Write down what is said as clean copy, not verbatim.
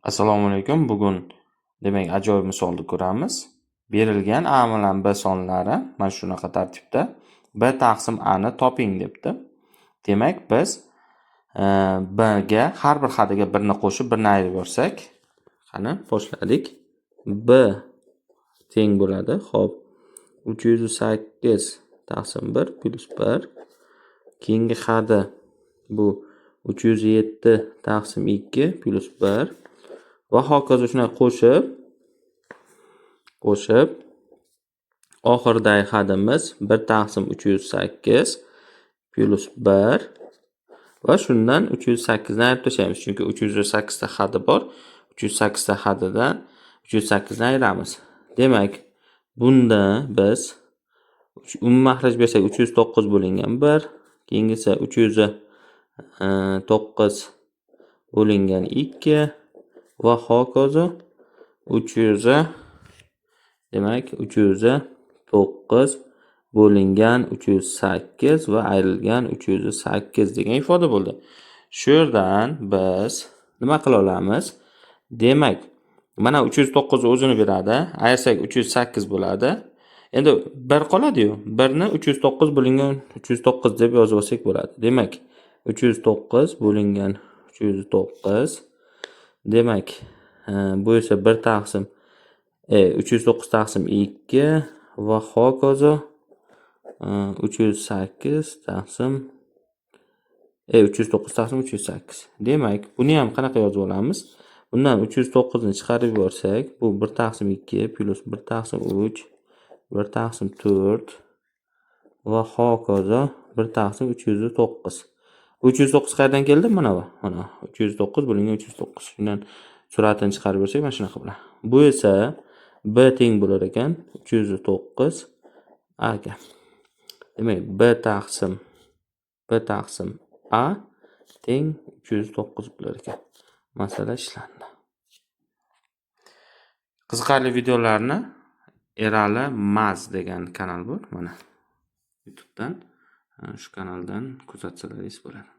Assalomu alaykum. Bugun demak ajoyib misolni ko'ramiz. Berilgan A bilan B sonlari mana shunaqa tartibda B taqsim A ni toping debdi. Demak biz B ga har bir hadiga 1 ni qo'shib 1 ni ayirib yuborsak, qani boshladik. B teng bo'ladi. Xo'p, 308 taqsim 1 plus 1. Keyingi hadi bu 307 taqsim 2 plus 1 va hokazo shuni qo'shib oxiridagi hadimiz 1 taqsim 308 plus 1 va shundan 308 ni ayirib tashlaymiz. Chunki 308 ta hadi bor. 308 ta hadidan 308 ni ayiramiz. Demak, bunda biz umumiy mahraj bersak 309 bo'lingan 1, keyingisi 309 bo'lingan 2 va hokazo 309 bo'lingan 308 va ayrilgan 308 degan ifoda bo'ldi. Shu yerdan biz nima qila olamiz? Demak, mana 309 o'zini beradi. Ayirsak 308 bo'ladi. Endi 1 qoladi-yu. 1 ni 309 bo'lingan 309 deb yozib olsak bo'ladi. Demak, 309 bo'lingan 309. Demak, bu esa 1 taqsim 309 taqsim 2 va hokazo 308 taqsim 309 taqsim 308. Demak, buni ham qanaqa yozib olamiz? Bundan 309 ni chiqarib yuborsak, bu 1 taqsim 2 plus 1 taqsim 3, 1 taqsim 4 va hokazo 1 taqsim 309. 309 qayerdan keldi? Mana bu. Mana 309 bo'lingan 309. Shundan suratini chiqarib bersak, mana shunaqa bo'ladi. Bu esa B teng bo'lar ekan 309 A ga. Demak, B taqsim A teng 309 bo'lar ekan. Masala ishlandi. Qiziqarli videolarni Erali Maz degan kanal bor. Mana YouTube'dan shu kanaldan kuzatsangiz bo'ladi.